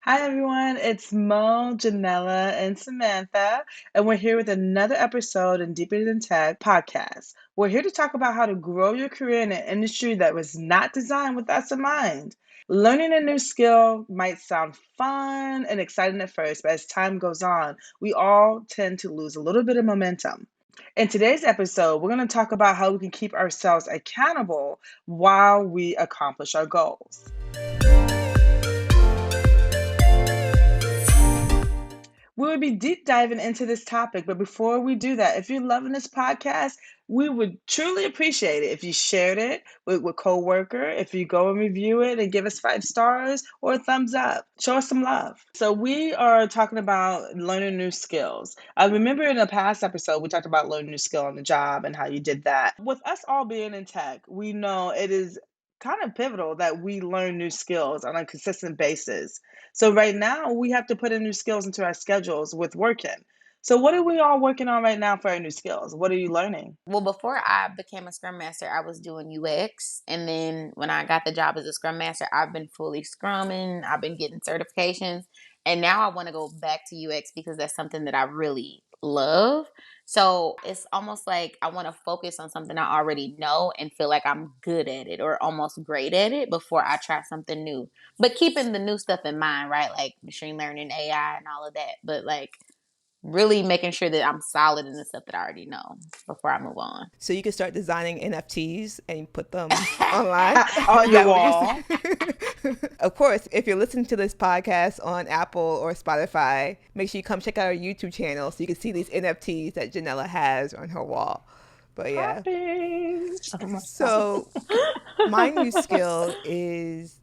Hi everyone, it's Mo, Janella, and Samantha, and we're here with another episode in Deeper Than Tech podcast. We're here to talk about how to grow your career in an industry that was not designed with us in mind. Learning a new skill might sound fun and exciting at first, but as time goes on, we all tend to lose a little bit of momentum. In today's episode, we're going to talk about how we can keep ourselves accountable while we accomplish our goals. We will be deep diving into this topic, but before we do that, if you're loving this podcast, we would truly appreciate it if you shared it with a coworker, if you go and review it and give us 5 stars or a thumbs up. Show us some love. So we are talking about learning new skills. I remember in a past episode, we talked about learning a new skill on the job and how you did that. With us all being in tech, we know it is kind of pivotal that we learn new skills on a consistent basis. So right now we have to put in new skills into our schedules with working. So what are we all working on right now for our new skills? What are you learning? Well, before I became a Scrum Master, I was doing UX. And then when I got the job as a Scrum Master, I've been fully Scrumming. I've been getting certifications. And now I want to go back to UX because that's something that I really love. So it's almost like I want to focus on something I already know and feel like I'm good at it or almost great at it before I try something new. But keeping the new stuff in mind, right? Like machine learning, AI, and all of that. But like, really making sure that I'm solid in the stuff that I already know before I move on. So you can start designing NFTs and put them online. On Is your that what wall. you're saying? Of course, if you're listening to this podcast on Apple or Spotify, make sure you come check out our YouTube channel so you can see these NFTs that Janella has on her wall. But yeah. So my new skill is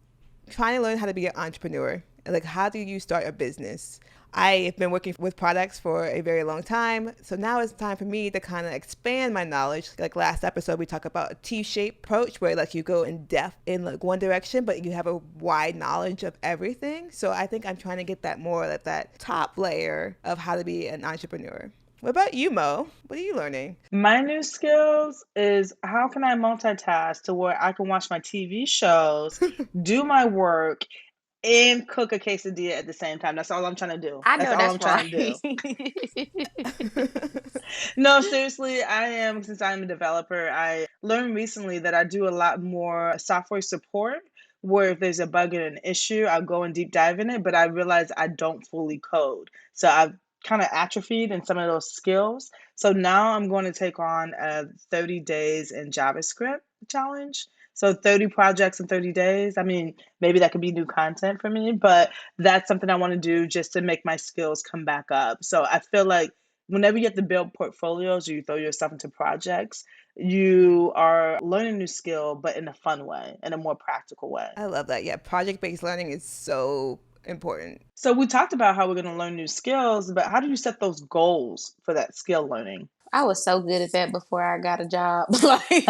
trying to learn how to be an entrepreneur. Like, how do you start a business? I have been working with products for a very long time. So now it's time for me to kind of expand my knowledge. Like last episode, we talked about a T-shaped approach where like you go in depth in like one direction, but you have a wide knowledge of everything. So I think I'm trying to get that more like that top layer of how to be an entrepreneur. What about you, Mo? What are you learning? My new skills is how can I multitask to where I can watch my TV shows, do my work, and cook a quesadilla at the same time. That's all I'm trying to do. I That's know all that's I'm trying to do. right. No, seriously, since I'm a developer, I learned recently that I do a lot more software support where if there's a bug and an issue, I'll go and deep dive in it, but I realize I don't fully code. So I've kind of atrophied in some of those skills. So now I'm going to take on a 30 days in JavaScript challenge. So 30 projects in 30 days. I mean, maybe that could be new content for me, but that's something I want to do just to make my skills come back up. So I feel like whenever you have to build portfolios or you throw yourself into projects, you are learning a new skill, but in a fun way, in a more practical way. I love that. Yeah, project-based learning is so important. So we talked about how we're going to learn new skills, but how do you set those goals for that skill learning? I was so good at that before I got a job. Like,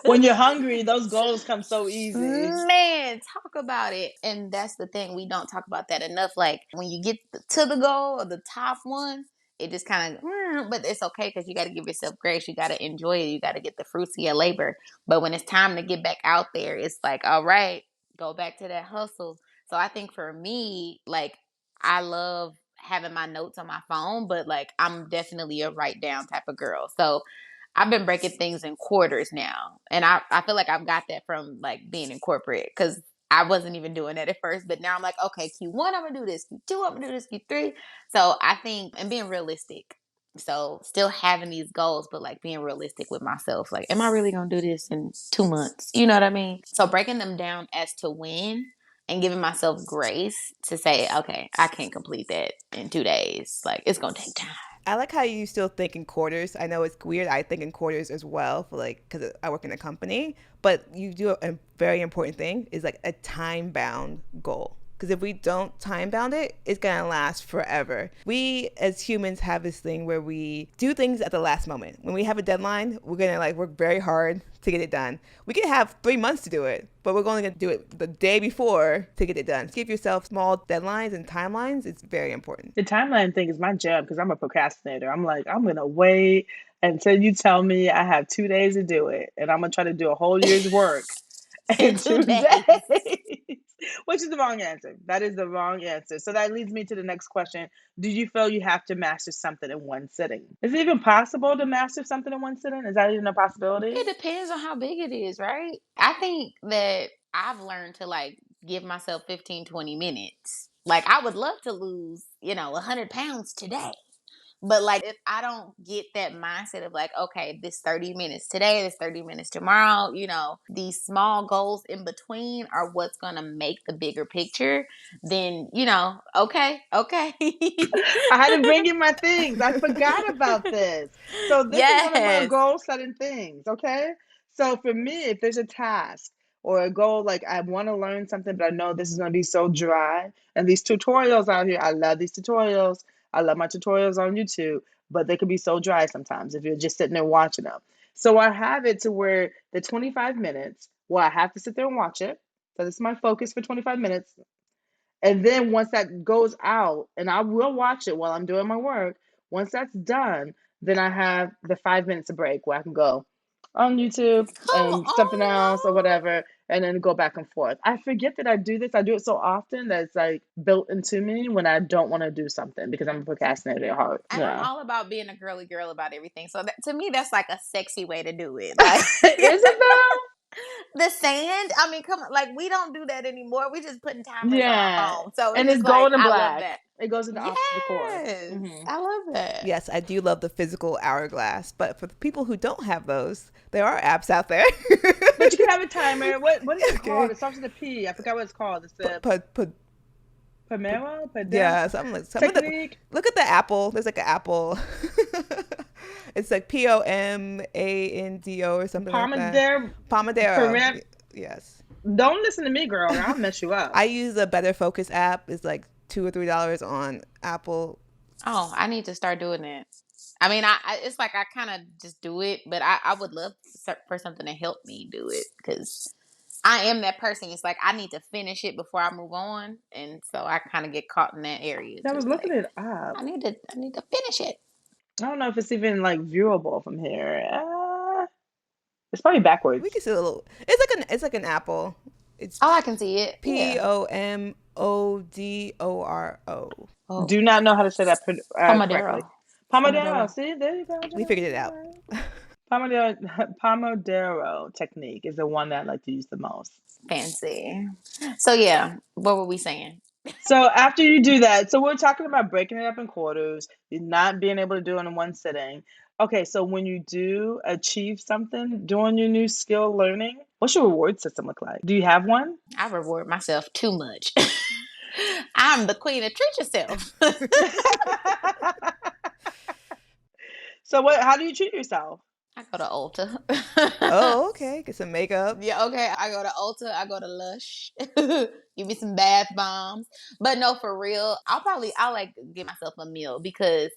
When you're hungry, those goals come so easy. man, talk about it. And that's the thing. We don't talk about that enough. Like, when you get to the goal or the top one, it just kind of, but it's okay because you got to give yourself grace. You got to enjoy it. You got to get the fruits of your labor. But when it's time to get back out there, it's like, all right, go back to that hustle. So I think for me, like, I love having my notes on my phone, but like, I'm definitely a write down type of girl. So I've been breaking things in quarters now. And I feel like I've got that from like being in corporate because I wasn't even doing that at first. But now I'm like, okay, Q1, I'm going to do this. Q2, I'm going to do this. Q3. So I think, and being realistic. So still having these goals, but like being realistic with myself. Like, am I really going to do this in 2 months? You know what I mean? So breaking them down as to when and giving myself grace to say, okay, I can't complete that in 2 days. Like, it's going to take time. I like how you still think in quarters. I know it's weird. I think in quarters as well for like, because I work in a company, but you do a very important thing is like a time bound goal. Because if we don't time bound it, it's going to last forever. We as humans have this thing where we do things at the last moment. When we have a deadline, we're going to like work very hard to get it done. We can have 3 months to do it, but we're only going to do it the day before to get it done. Give yourself small deadlines and timelines. It's very important. The timeline thing is my jam because I'm a procrastinator. I'm like, I'm going to wait until you tell me I have 2 days to do it. And I'm going to try to do a whole year's work in In two two days. days. Which is the wrong answer. That is the wrong answer. So that leads me to the next question. Do you feel you have to master something in one sitting? Is it even possible to master something in one sitting? Is that even a possibility? It depends on how big it is, right? I think that I've learned to like give myself 15, 20 minutes. Like I would love to lose, 100 pounds today. But like if I don't get that mindset of like, okay, this 30 minutes today, this 30 minutes tomorrow, these small goals in between are what's gonna make the bigger picture, then okay. I had to bring in my things. I forgot about this. So this is one of my Yes. goal setting things, okay? So for me, if there's a task or a goal, like I want to learn something, but I know this is going to be so dry, and these tutorials out here, I love these tutorials. I love my tutorials on YouTube, but they can be so dry sometimes if you're just sitting there watching them. So I have it to where the 25 minutes, well, I have to sit there and watch it. So this is my focus for 25 minutes. And then once that goes out, and I will watch it while I'm doing my work, once that's done, then I have the 5 minutes of break where I can go on YouTube Come and something else or on. whatever, and then go back and forth. I forget that I do this. I do it so often that it's like built into me when I don't want to do something because I'm a procrastinator at heart. And I'm Yeah. all about being a girly girl about everything. So to me, that's like a sexy way to do it. Like Is it though? the sand. I mean, come on. Like we don't do that anymore. We just putting timers on our Yeah. phone. So it's And it's just like gold and I love black. that. It goes in the opposite of course. Yes, Hmm. I love that. Yes, I do love the physical hourglass, but for the people who don't have those, there are apps out there. But you can have a timer. What is it Okay. called? It starts with a P. I forgot what it's called. It's the Pomero? Yeah, something like Technique? look at the apple. There's like an apple. It's like Pomando or something like that. Pomodoro. Yes. Don't listen to me, girl. I'll mess you up. I use a Better Focus app. It's like $2 or $3 on Apple. Oh, I need to start doing that. I mean, it's like I kind of just do it, but I would love for something to help me do it because I am that person. It's like I need to finish it before I move on, and so I kind of get caught in that area. I was Just looking like it up. I need to finish it. I don't know if it's even like viewable from here. It's probably backwards. We can see a little. It's like an apple. It's Oh, I can see it. Yeah. Pomodoro. Oh, Do not know how to say that correctly. Pomodoro. Pomodoro. See, there you go. We figured it out. Pomodoro technique is the one that I like to use the most. Fancy. So yeah, what were we saying? So after you do that, so we're talking about breaking it up in quarters, not being able to do it in one sitting. Okay, so when you do achieve something doing your new skill learning, what's your reward system look like? Do you have one? I reward myself too much. I'm the queen of treat yourself. So how do you treat yourself? I go to Ulta. Oh, okay. Get some makeup. Yeah, okay. I go to Ulta. I go to Lush. Give me some bath bombs. But no, for real, I'll like give myself a meal because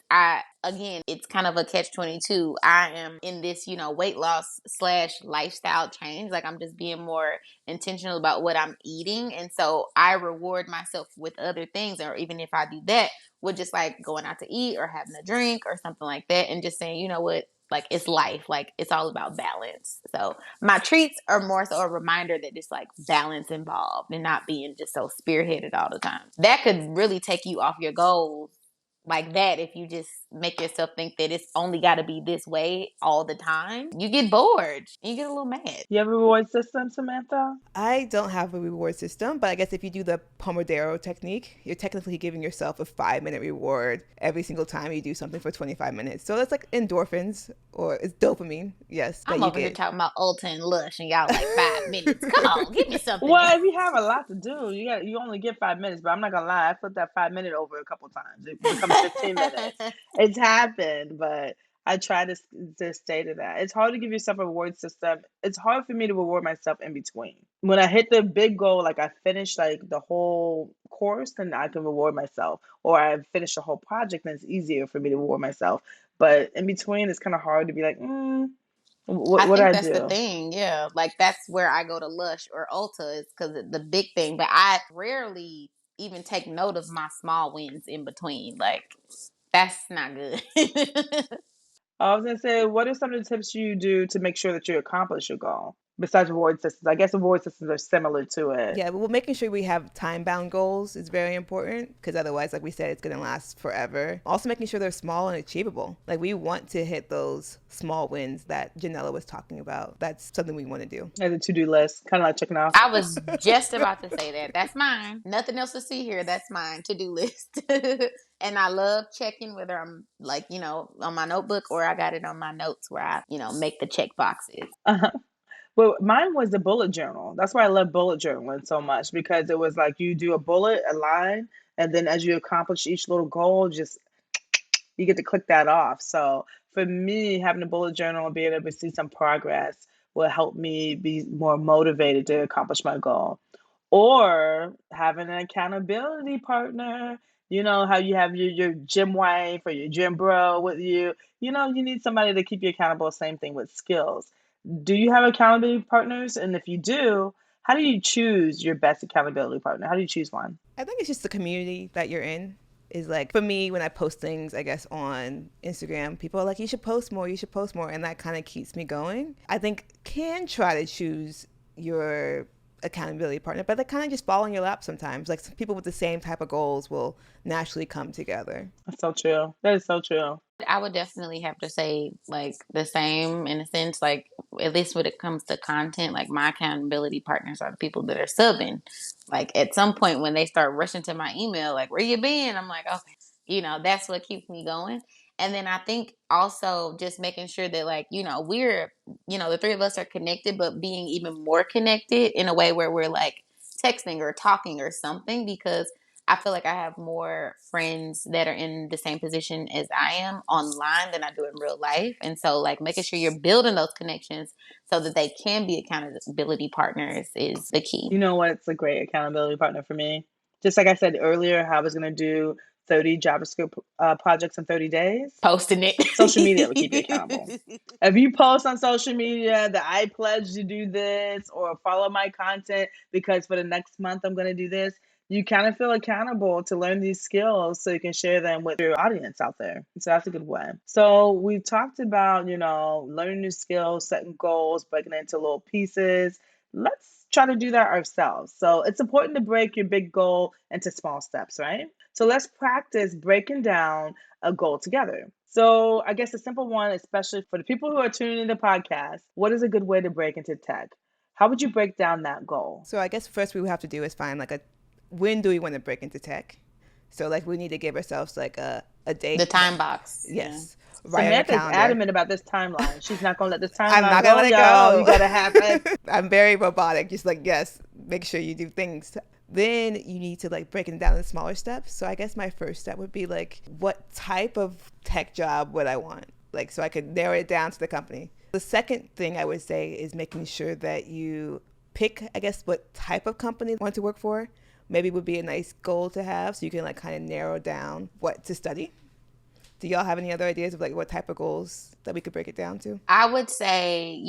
again, it's kind of a catch-22. I am in this, weight loss / lifestyle change. Like I'm just being more intentional about what I'm eating. And so I reward myself with other things. Or even if I do that, with just like going out to eat or having a drink or something like that. And just saying, you know what? Like it's life. Like it's all about balance. So my treats are more so a reminder that it's like balance involved and not being just so spearheaded all the time. That could really take you off your goals like that if you just make yourself think that it's only got to be this way all the time. You get bored. You get a little mad. You have a reward system, Samantha? I don't have a reward system, but I guess if you do the Pomodoro technique, you're technically giving yourself a 5-minute reward every single time you do something for 25 minutes. So that's like endorphins, or it's dopamine. Yes, that I'm you over here get. talking about Ulta and Lush, and y'all like 5 minutes. Come on, give me something. Well, if you have a lot to do, you only get 5 minutes. But I'm not gonna lie, I flipped that 5 minute over a couple times. It becomes 15 minutes. It's happened, but I try to stay to that. It's hard to give yourself a reward system. It's hard for me to reward myself in between. When I hit the big goal, like I finish like the whole course, then I can reward myself. Or I finish the whole project, then it's easier for me to reward myself. But in between, it's kind of hard to be like, I what do think I that's the do? thing. Yeah. Like that's where I go to Lush or Ulta is because the big thing. But I rarely even take note of my small wins in between. Like that's not good. I was gonna say, what are some of the tips you do to make sure that you accomplish your goal? besides reward systems? I guess reward systems are similar to it. Yeah, well, making sure we have time bound goals is very important because otherwise, like we said, it's going to last forever. Also, making sure they're small and achievable. Like, we want to hit those small wins that Janella was talking about. That's something we want to do. As a to-do list, kind of like checking off. I was just about to say that. That's mine. Nothing else to see here. That's mine. To-do list. And I love checking whether I'm like, on my notebook or I got it on my notes where I, make the check boxes. Uh-huh. Well, mine was the bullet journal. That's why I love bullet journaling so much because it was like you do a bullet, a line, and then as you accomplish each little goal, just you get to click that off. So for me, having a bullet journal and being able to see some progress will help me be more motivated to accomplish my goal. Or having an accountability partner, how you have your gym wife or your gym bro with you. You need somebody to keep you accountable. Same thing with skills. Do you have accountability partners? And if you do, how do you choose your best accountability partner? How do you choose one? I think it's just the community that you're in. Is like, for me, when I post things, I guess, on Instagram, people are like, you should post more, you should post more. And that kind of keeps me going. I think can try to choose your accountability partner, but they kind of just fall in your lap sometimes. Like, some people with the same type of goals will naturally come together. That's so true. That is so true. I would definitely have to say like the same in a sense, like at least when it comes to content, like my accountability partners are the people that are subbing. Like at some point when they start rushing to my email, like, where you been? I'm like, okay, that's what keeps me going. And then I think also just making sure that like, we're, the three of us are connected, but being even more connected in a way where we're like texting or talking or something, because I feel like I have more friends that are in the same position as I am online than I do in real life. And so, like, making sure you're building those connections so that they can be accountability partners is the key. You know what's a great accountability partner for me? Just like I said earlier, how I was going to do 30 JavaScript projects in 30 days. Posting it. Social media will keep you accountable. If you post on social media that I pledge to do this or follow my content because for the next month I'm going to do this, you kind of feel accountable to learn these skills so you can share them with your audience out there. So that's a good way. So we talked about, learning new skills, setting goals, breaking it into little pieces. Let's try to do that ourselves. So it's important to break your big goal into small steps, right? So let's practice breaking down a goal together. So I guess a simple one, especially for the people who are tuning into podcasts, what is a good way to break into tech? How would you break down that goal? So I guess first we would have to do is find like when do we want to break into tech? So like we need to give ourselves like a date. The time box. Yes. Yeah. Right. Samantha's adamant about this timeline. She's not gonna let this timeline I'm not gonna let it go. You gotta have it. I'm very robotic. Just like, yes, make sure you do things. Then you need to like break it down into smaller steps. So I guess my first step would be like, what type of tech job would I want? Like, so I could narrow it down to the company. The second thing I would say is making sure that you pick, I guess, what type of company you want to work for. Maybe would be a nice goal to have so you can like kind of narrow down what to study. Do y'all have any other ideas of like what type of goals that we could break it down to? I would say,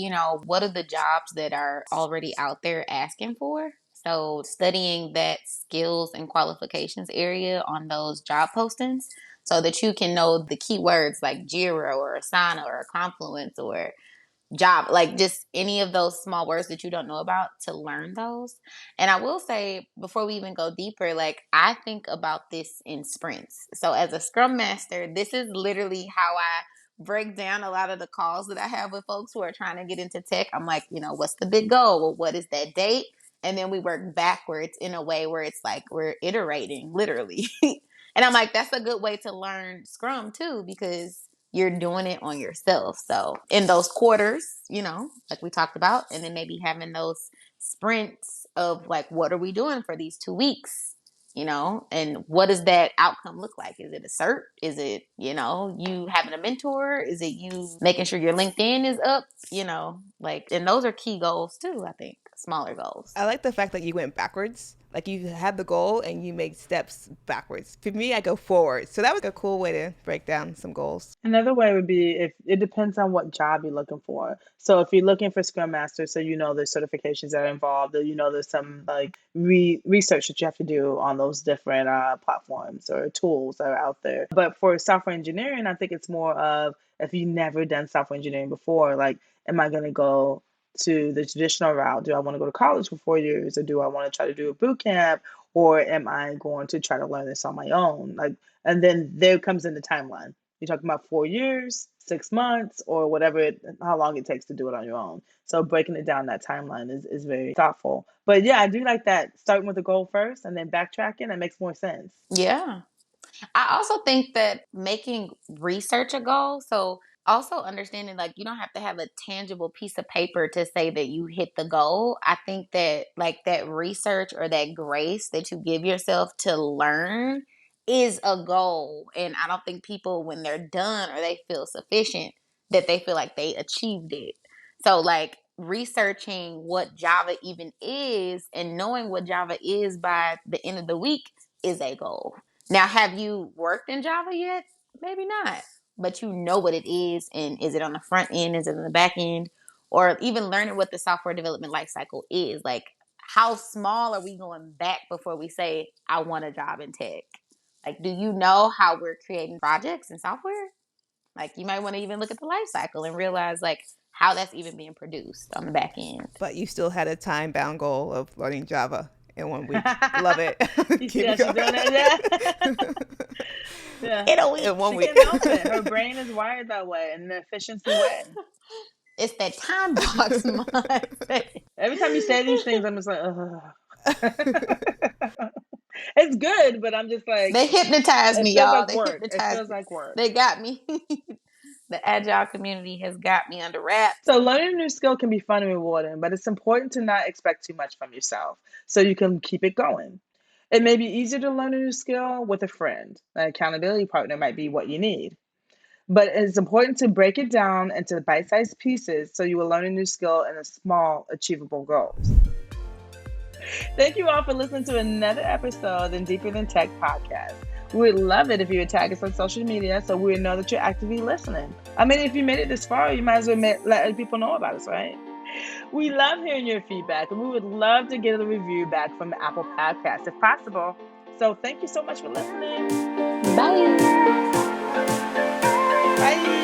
what are the jobs that are already out there asking for? So studying that skills and qualifications area on those job postings so that you can know the keywords like Jira or Asana or Confluence or job, like just any of those small words that you don't know about, to learn those. And I will say, before we even go deeper, like I think about this in sprints. So as a scrum master, this is literally how I break down a lot of the calls that I have with folks who are trying to get into tech. I'm like, what's the big goal? Well, what is that date? And then we work backwards in a way where it's like we're iterating literally. And I'm like, that's a good way to learn scrum too, because you're doing it on yourself. So in those quarters, like we talked about, and then maybe having those sprints of like, what are we doing for these 2 weeks? And what does that outcome look like? Is it a cert? Is it, you having a mentor? Is it you making sure your LinkedIn is up? Like, and those are key goals too, I think, smaller goals. I like the fact that you went backwards. Like you had the goal and you made steps backwards. For me, I go forward. So that was a cool way to break down some goals. Another way would be if it depends on what job you're looking for. So if you're looking for Scrum Master, so there's certifications that are involved, or there's some like research that you have to do on those different platforms or tools that are out there. But for software engineering, I think it's more of if you've never done software engineering before, like, am I going to go to the traditional route? Do I want to go to college for 4 years, or do I want to try to do a boot camp, or am I going to try to learn this on my own? Like, and then there comes in the timeline. You're talking about 4 years, 6 months, or whatever how long it takes to do it on your own. So breaking it down that timeline is very thoughtful. But yeah, I do like that, starting with the goal first and then backtracking. That makes more sense. Yeah. I also think that making research a goal, so also understanding like you don't have to have a tangible piece of paper to say that you hit the goal. I think that like that research or that grace that you give yourself to learn is a goal. And I don't think people, when they're done or they feel sufficient, that they feel like they achieved it. So, like, researching what Java even is and knowing what Java is by the end of the week is a goal. Now, have you worked in Java yet? Maybe not, but you know what it is. And is it on the front end? Is it on the back end? Or even learning what the software development lifecycle is. Like, how small are we going back before we say, I want a job in tech? Like, do you know how we're creating projects and software? Like, you might want to even look at the life cycle and realize, like, how that's even being produced on the back end. But you still had a time bound goal of learning Java in 1 week. Love it. You see Keep how it she's doing it? Yeah. going. Yeah. In a week. In one She week. can't help it. Her brain is wired that way in an efficiency way. It's that time box mindset. Every time you say these things, I'm just like, ugh. It's good, but I'm just like, They hypnotized it me, feels y'all. like They work. It hypnotized feels me. like work. They got me. The agile community has got me under wraps. So learning a new skill can be fun and rewarding, but it's important to not expect too much from yourself so you can keep it going. It may be easier to learn a new skill with a friend. An accountability partner might be what you need. But it's important to break it down into bite-sized pieces so you will learn a new skill in a small, achievable goals. Thank you all for listening to another episode in Deeper Than Tech podcast. We would love it if you would tag us on social media so we would know that you're actively listening. I mean, if you made it this far, you might as well let other people know about us, right? We love hearing your feedback, and we would love to get a review back from the Apple Podcast if possible. So thank you so much for listening. Bye. Bye.